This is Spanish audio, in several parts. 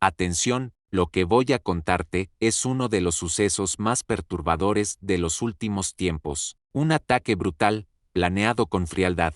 Atención, lo que voy a contarte es uno de los sucesos más perturbadores de los últimos tiempos. Un ataque brutal, planeado con frialdad,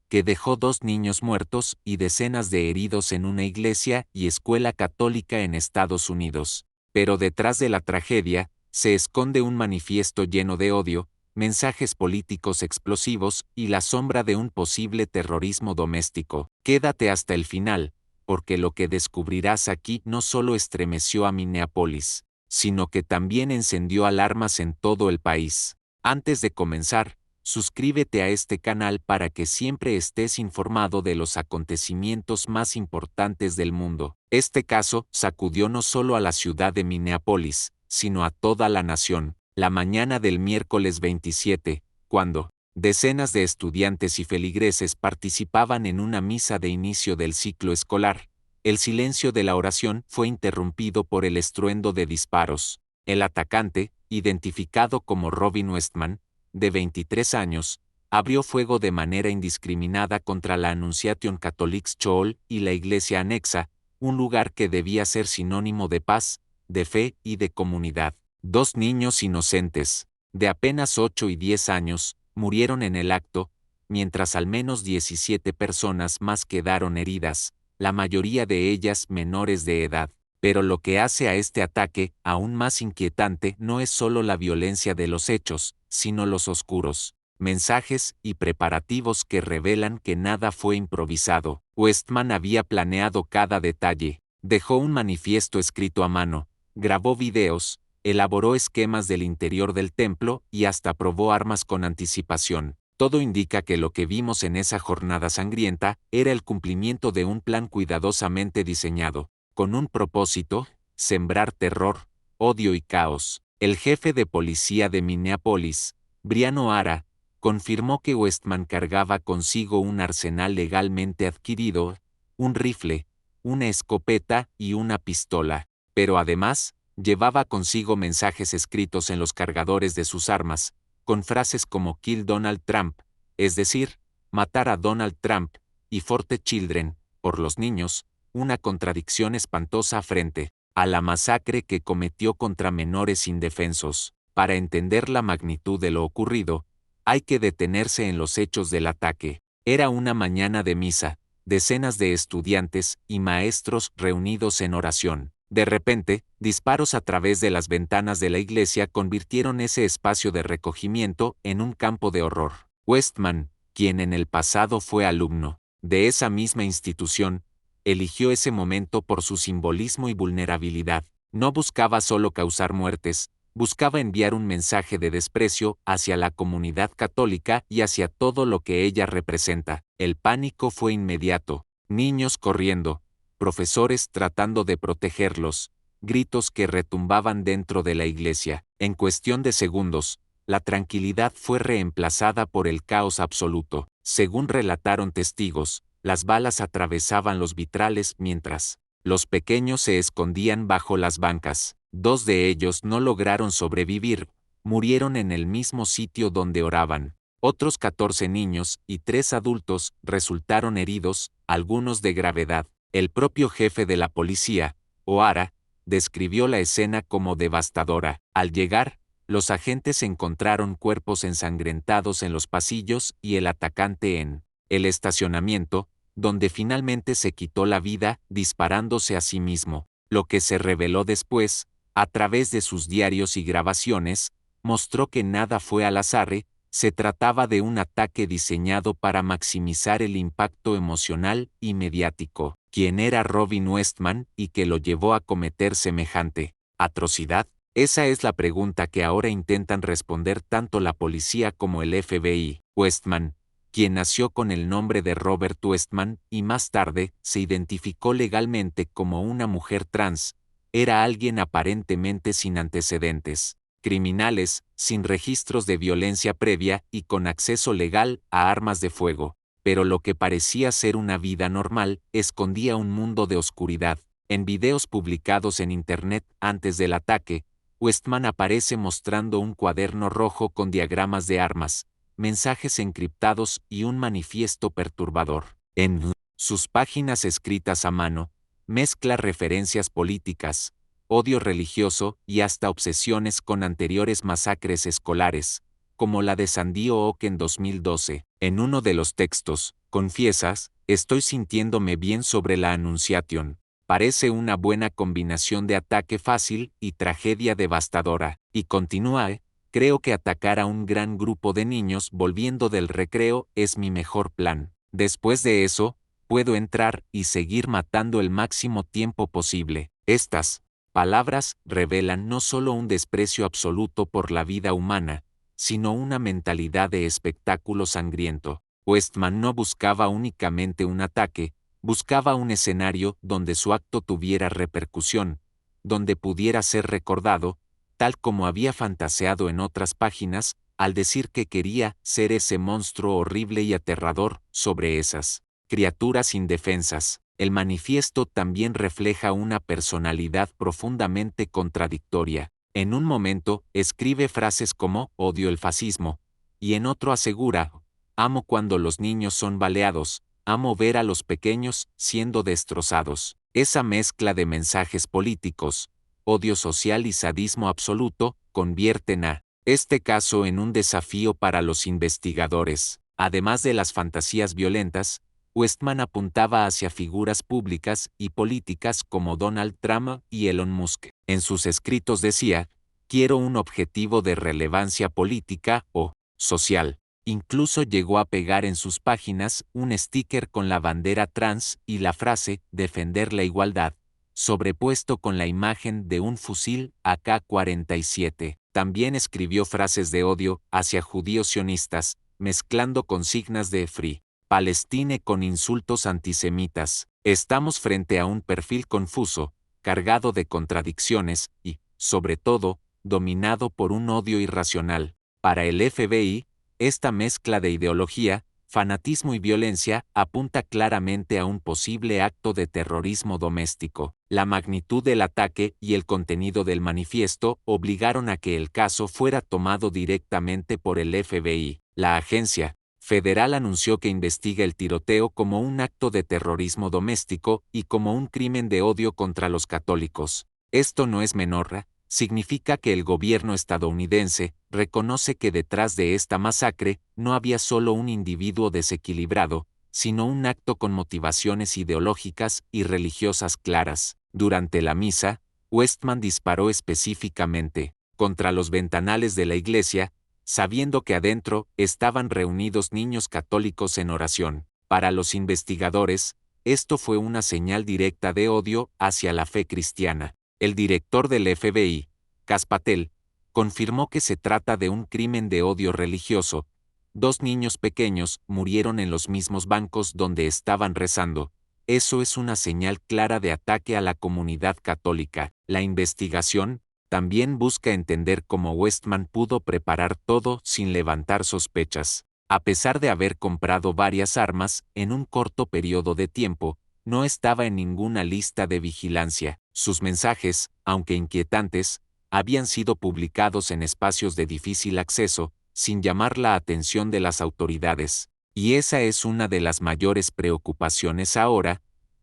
que dejó 2 niños muertos y decenas de heridos en una iglesia y escuela católica en Estados Unidos. Pero detrás de la tragedia, se esconde un manifiesto lleno de odio, mensajes políticos explosivos y la sombra de un posible terrorismo doméstico. Quédate hasta el final, porque lo que descubrirás aquí no solo estremeció a Minneapolis, sino que también encendió alarmas en todo el país. Antes de comenzar, suscríbete a este canal para que siempre estés informado de los acontecimientos más importantes del mundo. Este caso sacudió no solo a la ciudad de Minneapolis, sino a toda la nación. La mañana del miércoles 27, cuando decenas de estudiantes y feligreses participaban en una misa de inicio del ciclo escolar, el silencio de la oración fue interrumpido por el estruendo de disparos. El atacante, identificado como Robin Westman, de 23 años, abrió fuego de manera indiscriminada contra la Annunciation Catholic School y la iglesia anexa, un lugar que debía ser sinónimo de paz, de fe y de comunidad. 2 niños inocentes, de apenas 8 y 10 años, murieron en el acto, mientras al menos 17 personas más quedaron heridas, la mayoría de ellas menores de edad. Pero lo que hace a este ataque aún más inquietante no es solo la violencia de los hechos, sino los oscuros mensajes y preparativos que revelan que nada fue improvisado. Westman había planeado cada detalle, dejó un manifiesto escrito a mano, grabó videos, elaboró esquemas del interior del templo y hasta probó armas con anticipación. Todo indica que lo que vimos en esa jornada sangrienta era el cumplimiento de un plan cuidadosamente diseñado, con un propósito: sembrar terror, odio y caos. El jefe de policía de Minneapolis, Brian O'Hara, confirmó que Westman cargaba consigo un arsenal legalmente adquirido, un rifle, una escopeta y una pistola, pero además, llevaba consigo mensajes escritos en los cargadores de sus armas, con frases como "Kill Donald Trump", es decir, matar a Donald Trump, y "For the Children", por los niños, una contradicción espantosa frente a la masacre que cometió contra menores indefensos. Para entender la magnitud de lo ocurrido, hay que detenerse en los hechos del ataque. Era una mañana de misa, decenas de estudiantes y maestros reunidos en oración. De repente, disparos a través de las ventanas de la iglesia convirtieron ese espacio de recogimiento en un campo de horror. Westman, quien en el pasado fue alumno de esa misma institución, eligió ese momento por su simbolismo y vulnerabilidad. No buscaba solo causar muertes, buscaba enviar un mensaje de desprecio hacia la comunidad católica y hacia todo lo que ella representa. El pánico fue inmediato, niños corriendo, profesores tratando de protegerlos, gritos que retumbaban dentro de la iglesia. En cuestión de segundos, la tranquilidad fue reemplazada por el caos absoluto. Según relataron testigos, las balas atravesaban los vitrales mientras los pequeños se escondían bajo las bancas. 2 de ellos no lograron sobrevivir, murieron en el mismo sitio donde oraban. Otros 14 niños y 3 adultos resultaron heridos, algunos de gravedad. El propio jefe de la policía, O'Hara, describió la escena como devastadora. Al llegar, los agentes encontraron cuerpos ensangrentados en los pasillos y el atacante en el estacionamiento, donde finalmente se quitó la vida disparándose a sí mismo. Lo que se reveló después, a través de sus diarios y grabaciones, mostró que nada fue al azar. Se trataba de un ataque diseñado para maximizar el impacto emocional y mediático. ¿Quién era Robin Westman y que lo llevó a cometer semejante atrocidad? Esa es la pregunta que ahora intentan responder tanto la policía como el FBI. Westman, quien nació con el nombre de Robert Westman y más tarde se identificó legalmente como una mujer trans, era alguien aparentemente sin antecedentes criminales, sin registros de violencia previa y con acceso legal a armas de fuego. Pero lo que parecía ser una vida normal escondía un mundo de oscuridad. En videos publicados en Internet antes del ataque, Westman aparece mostrando un cuaderno rojo con diagramas de armas, mensajes encriptados y un manifiesto perturbador. En sus páginas escritas a mano, mezcla referencias políticas, odio religioso y hasta obsesiones con anteriores masacres escolares, como la de Sandy Hook en 2012. En uno de los textos, confiesas, estoy sintiéndome bien sobre la Annunciation. Parece una buena combinación de ataque fácil y tragedia devastadora. Y continúa, creo que atacar a un gran grupo de niños volviendo del recreo es mi mejor plan. Después de eso, puedo entrar y seguir matando el máximo tiempo posible. Estas palabras revelan no solo un desprecio absoluto por la vida humana, sino una mentalidad de espectáculo sangriento. Westman no buscaba únicamente un ataque, buscaba un escenario donde su acto tuviera repercusión, donde pudiera ser recordado, tal como había fantaseado en otras páginas, al decir que quería ser ese monstruo horrible y aterrador sobre esas criaturas indefensas. El manifiesto también refleja una personalidad profundamente contradictoria. En un momento, escribe frases como «odio el fascismo», y en otro asegura «amo cuando los niños son baleados, amo ver a los pequeños siendo destrozados». Esa mezcla de mensajes políticos, odio social y sadismo absoluto, convierten a este caso en un desafío para los investigadores. Además de las fantasías violentas, Westman apuntaba hacia figuras públicas y políticas como Donald Trump y Elon Musk. En sus escritos decía, quiero un objetivo de relevancia política o social. Incluso llegó a pegar en sus páginas un sticker con la bandera trans y la frase «defender la igualdad», sobrepuesto con la imagen de un fusil AK-47. También escribió frases de odio hacia judíos sionistas, mezclando consignas de Free Palestine con insultos antisemitas. Estamos frente a un perfil confuso, cargado de contradicciones y, sobre todo, dominado por un odio irracional. Para el FBI, esta mezcla de ideología, fanatismo y violencia apunta claramente a un posible acto de terrorismo doméstico. La magnitud del ataque y el contenido del manifiesto obligaron a que el caso fuera tomado directamente por el FBI. La agencia federal anunció que investiga el tiroteo como un acto de terrorismo doméstico y como un crimen de odio contra los católicos. Esto no es menor, significa que el gobierno estadounidense reconoce que detrás de esta masacre no había solo un individuo desequilibrado, sino un acto con motivaciones ideológicas y religiosas claras. Durante la misa, Westman disparó específicamente contra los ventanales de la iglesia, sabiendo que adentro estaban reunidos niños católicos en oración. Para los investigadores, esto fue una señal directa de odio hacia la fe cristiana. El director del FBI, Kash Patel, confirmó que se trata de un crimen de odio religioso. 2 niños pequeños murieron en los mismos bancos donde estaban rezando. Eso es una señal clara de ataque a la comunidad católica. La investigación también busca entender cómo Westman pudo preparar todo sin levantar sospechas. A pesar de haber comprado varias armas en un corto periodo de tiempo, no estaba en ninguna lista de vigilancia. Sus mensajes, aunque inquietantes, habían sido publicados en espacios de difícil acceso, sin llamar la atención de las autoridades. Y esa es una de las mayores preocupaciones ahora.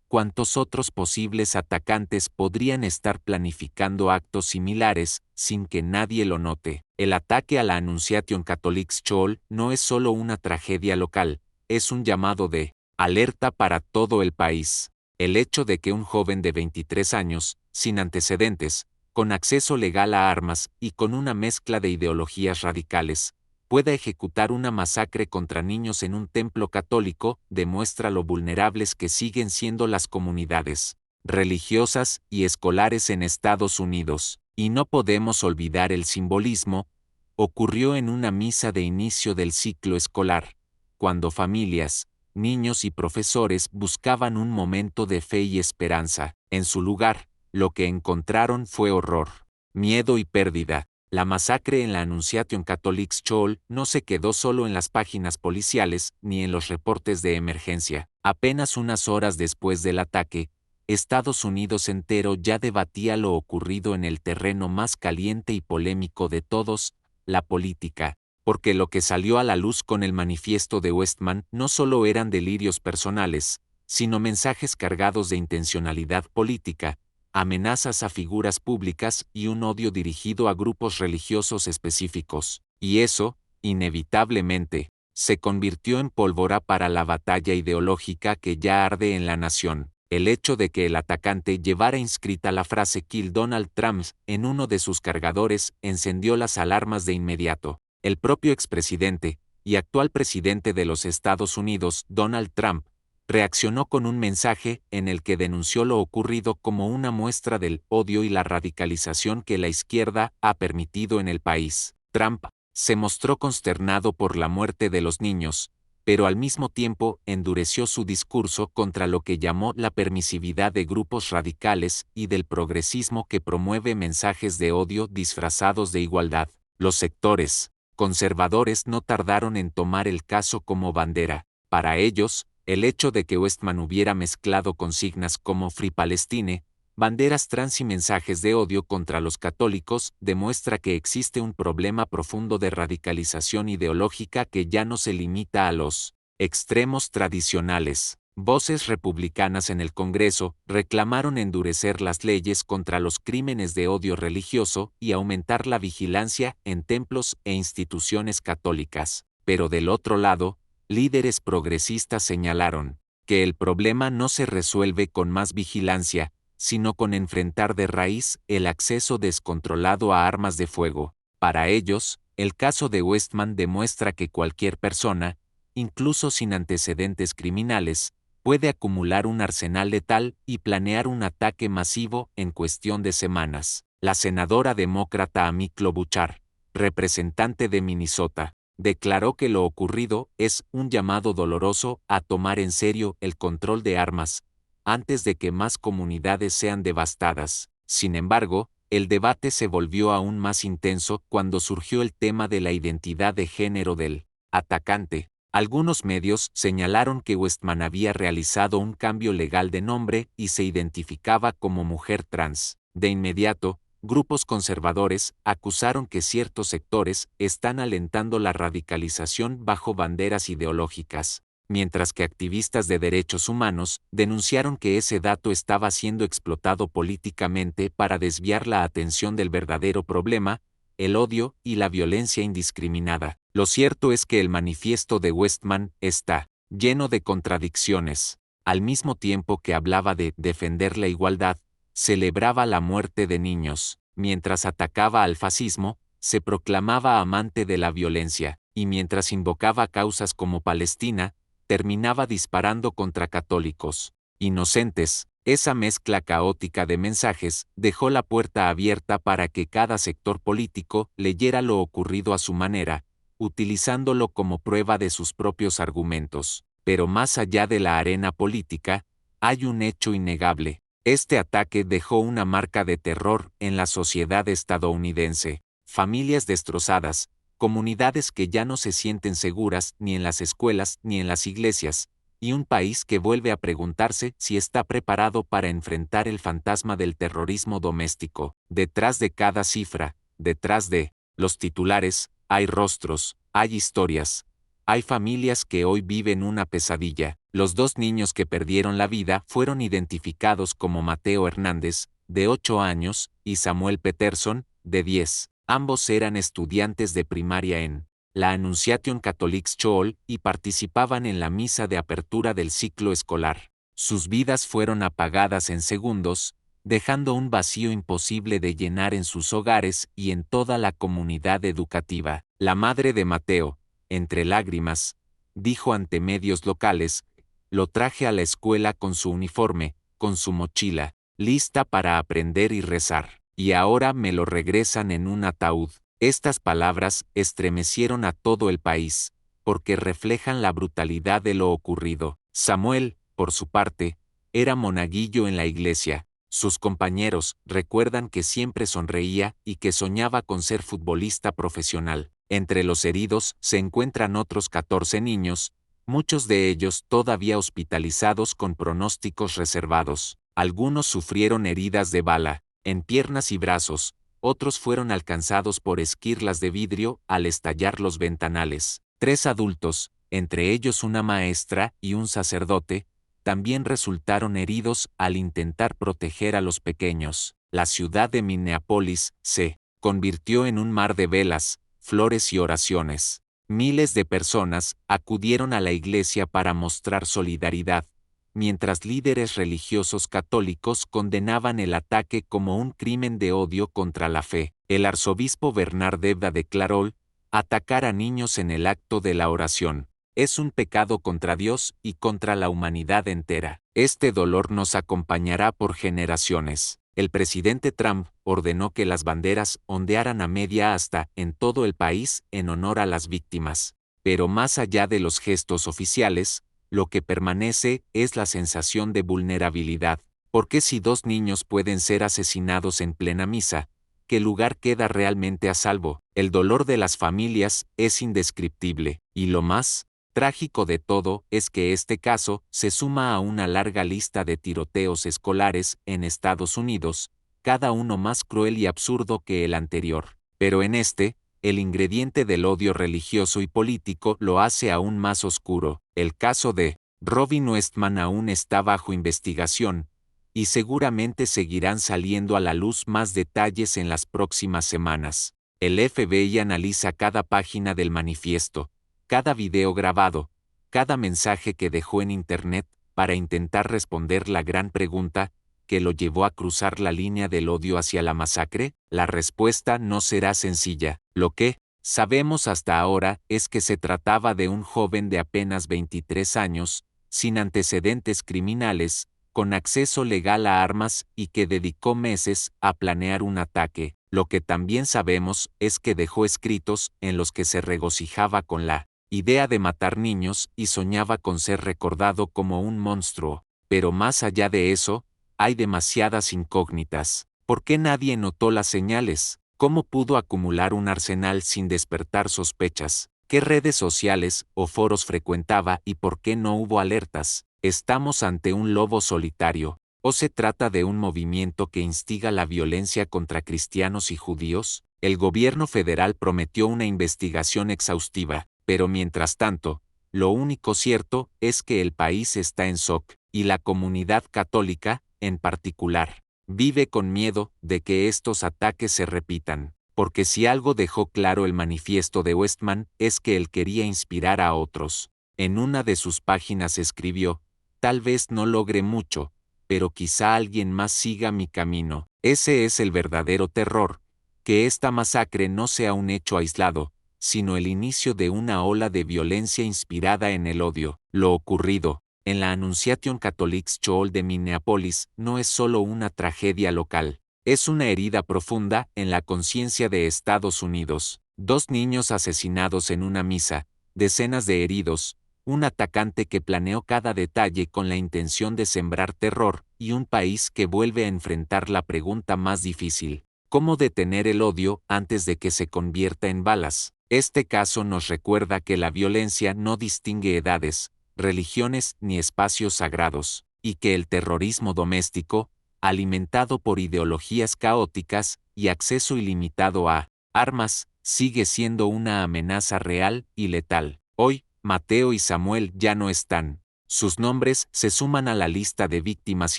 ¿Cuántos otros posibles atacantes podrían estar planificando actos similares sin que nadie lo note? El ataque a la Annunciation Catholic School no es solo una tragedia local, es un llamado de alerta para todo el país. El hecho de que un joven de 23 años, sin antecedentes, con acceso legal a armas y con una mezcla de ideologías radicales, pueda ejecutar una masacre contra niños en un templo católico demuestra lo vulnerables que siguen siendo las comunidades religiosas y escolares en Estados Unidos. Y no podemos olvidar el simbolismo. Ocurrió en una misa de inicio del ciclo escolar, cuando familias, niños y profesores buscaban un momento de fe y esperanza. En su lugar, lo que encontraron fue horror, miedo y pérdida. La masacre en la Annunciation Catholic School no se quedó solo en las páginas policiales ni en los reportes de emergencia. Apenas unas horas después del ataque, Estados Unidos entero ya debatía lo ocurrido en el terreno más caliente y polémico de todos, la política, porque lo que salió a la luz con el manifiesto de Westman no solo eran delirios personales, sino mensajes cargados de intencionalidad política, amenazas a figuras públicas y un odio dirigido a grupos religiosos específicos. Y eso, inevitablemente, se convirtió en pólvora para la batalla ideológica que ya arde en la nación. El hecho de que el atacante llevara inscrita la frase "Kill Donald Trump" en uno de sus cargadores encendió las alarmas de inmediato. El propio expresidente y actual presidente de los Estados Unidos, Donald Trump, reaccionó con un mensaje en el que denunció lo ocurrido como una muestra del odio y la radicalización que la izquierda ha permitido en el país. Trump se mostró consternado por la muerte de los niños, pero al mismo tiempo endureció su discurso contra lo que llamó la permisividad de grupos radicales y del progresismo que promueve mensajes de odio disfrazados de igualdad. Los sectores conservadores no tardaron en tomar el caso como bandera. Para ellos, el hecho de que Westman hubiera mezclado consignas como Free Palestine, banderas trans y mensajes de odio contra los católicos demuestra que existe un problema profundo de radicalización ideológica que ya no se limita a los extremos tradicionales. Voces republicanas en el Congreso reclamaron endurecer las leyes contra los crímenes de odio religioso y aumentar la vigilancia en templos e instituciones católicas. Pero del otro lado, líderes progresistas señalaron que el problema no se resuelve con más vigilancia, sino con enfrentar de raíz el acceso descontrolado a armas de fuego. Para ellos, el caso de Westman demuestra que cualquier persona, incluso sin antecedentes criminales, puede acumular un arsenal letal y planear un ataque masivo en cuestión de semanas. La senadora demócrata Amy Klobuchar, representante de Minnesota, declaró que lo ocurrido es un llamado doloroso a tomar en serio el control de armas, antes de que más comunidades sean devastadas. Sin embargo, el debate se volvió aún más intenso cuando surgió el tema de la identidad de género del atacante. Algunos medios señalaron que Westman había realizado un cambio legal de nombre y se identificaba como mujer trans. De inmediato, grupos conservadores acusaron que ciertos sectores están alentando la radicalización bajo banderas ideológicas, mientras que activistas de derechos humanos denunciaron que ese dato estaba siendo explotado políticamente para desviar la atención del verdadero problema, el odio y la violencia indiscriminada. Lo cierto es que el manifiesto de Westman está lleno de contradicciones. Al mismo tiempo que hablaba de defender la igualdad, celebraba la muerte de niños. Mientras atacaba al fascismo, se proclamaba amante de la violencia, y mientras invocaba causas como Palestina, terminaba disparando contra católicos inocentes. Esa mezcla caótica de mensajes dejó la puerta abierta para que cada sector político leyera lo ocurrido a su manera, utilizándolo como prueba de sus propios argumentos. Pero más allá de la arena política, hay un hecho innegable. Este ataque dejó una marca de terror en la sociedad estadounidense. Familias destrozadas, comunidades que ya no se sienten seguras ni en las escuelas ni en las iglesias, y un país que vuelve a preguntarse si está preparado para enfrentar el fantasma del terrorismo doméstico. Detrás de cada cifra, detrás de los titulares, hay rostros, hay historias. Hay familias que hoy viven una pesadilla. Los 2 niños que perdieron la vida fueron identificados como Mateo Hernández, de 8 años, y Samuel Peterson, de 10. Ambos eran estudiantes de primaria en la Annunciation Catholic School y participaban en la misa de apertura del ciclo escolar. Sus vidas fueron apagadas en segundos, dejando un vacío imposible de llenar en sus hogares y en toda la comunidad educativa. La madre de Mateo, entre lágrimas, dijo ante medios locales: "Lo traje a la escuela con su uniforme, con su mochila, lista para aprender y rezar, y ahora me lo regresan en un ataúd". Estas palabras estremecieron a todo el país, porque reflejan la brutalidad de lo ocurrido. Samuel, por su parte, era monaguillo en la iglesia. Sus compañeros recuerdan que siempre sonreía y que soñaba con ser futbolista profesional. Entre los heridos se encuentran otros 14 niños, muchos de ellos todavía hospitalizados con pronósticos reservados. Algunos sufrieron heridas de bala, en piernas y brazos, otros fueron alcanzados por esquirlas de vidrio al estallar los ventanales. 3 adultos, entre ellos una maestra y un sacerdote, también resultaron heridos al intentar proteger a los pequeños. La ciudad de Minneapolis se convirtió en un mar de velas, flores y oraciones. Miles de personas acudieron a la iglesia para mostrar solidaridad, mientras líderes religiosos católicos condenaban el ataque como un crimen de odio contra la fe. El arzobispo Bernard Debda declaró: atacar a niños en el acto de la oración es un pecado contra Dios y contra la humanidad entera. Este dolor nos acompañará por generaciones. El presidente Trump ordenó que las banderas ondearan a media asta en todo el país en honor a las víctimas. Pero más allá de los gestos oficiales, lo que permanece es la sensación de vulnerabilidad. Porque si 2 niños pueden ser asesinados en plena misa, ¿qué lugar queda realmente a salvo? El dolor de las familias es indescriptible, y lo más trágico de todo es que este caso se suma a una larga lista de tiroteos escolares en Estados Unidos, cada uno más cruel y absurdo que el anterior. Pero en este, el ingrediente del odio religioso y político lo hace aún más oscuro. El caso de Robin Westman aún está bajo investigación, y seguramente seguirán saliendo a la luz más detalles en las próximas semanas. El FBI analiza cada página del manifiesto, cada video grabado, cada mensaje que dejó en Internet, para intentar responder la gran pregunta que lo llevó a cruzar la línea del odio hacia la masacre. La respuesta no será sencilla. Lo que sabemos hasta ahora es que se trataba de un joven de apenas 23 años, sin antecedentes criminales, con acceso legal a armas y que dedicó meses a planear un ataque. Lo que también sabemos es que dejó escritos en los que se regocijaba con la idea de matar niños y soñaba con ser recordado como un monstruo. Pero más allá de eso, hay demasiadas incógnitas. ¿Por qué nadie notó las señales? ¿Cómo pudo acumular un arsenal sin despertar sospechas? ¿Qué redes sociales o foros frecuentaba y por qué no hubo alertas? ¿Estamos ante un lobo solitario, o se trata de un movimiento que instiga la violencia contra cristianos y judíos? El gobierno federal prometió una investigación exhaustiva, pero mientras tanto, lo único cierto es que el país está en shock, y la comunidad católica, en particular, vive con miedo de que estos ataques se repitan. Porque si algo dejó claro el manifiesto de Westman es que él quería inspirar a otros. En una de sus páginas escribió: tal vez no logre mucho, pero quizá alguien más siga mi camino. Ese es el verdadero terror, que esta masacre no sea un hecho aislado, sino el inicio de una ola de violencia inspirada en el odio. Lo ocurrido en la Annunciation Catholic School de Minneapolis no es solo una tragedia local, es una herida profunda en la conciencia de Estados Unidos. 2 niños asesinados en una misa, decenas de heridos, un atacante que planeó cada detalle con la intención de sembrar terror, y un país que vuelve a enfrentar la pregunta más difícil: ¿cómo detener el odio antes de que se convierta en balas? Este caso nos recuerda que la violencia no distingue edades, religiones ni espacios sagrados, y que el terrorismo doméstico, alimentado por ideologías caóticas y acceso ilimitado a armas, sigue siendo una amenaza real y letal. Hoy, Mateo y Samuel ya no están. Sus nombres se suman a la lista de víctimas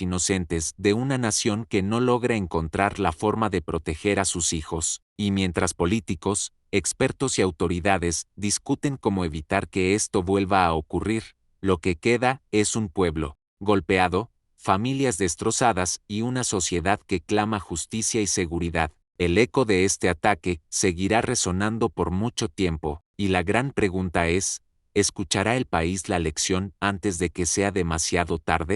inocentes de una nación que no logra encontrar la forma de proteger a sus hijos. Y mientras políticos, expertos y autoridades discuten cómo evitar que esto vuelva a ocurrir, lo que queda es un pueblo golpeado, familias destrozadas y una sociedad que clama justicia y seguridad. El eco de este ataque seguirá resonando por mucho tiempo, y la gran pregunta es: ¿escuchará el país la lección antes de que sea demasiado tarde?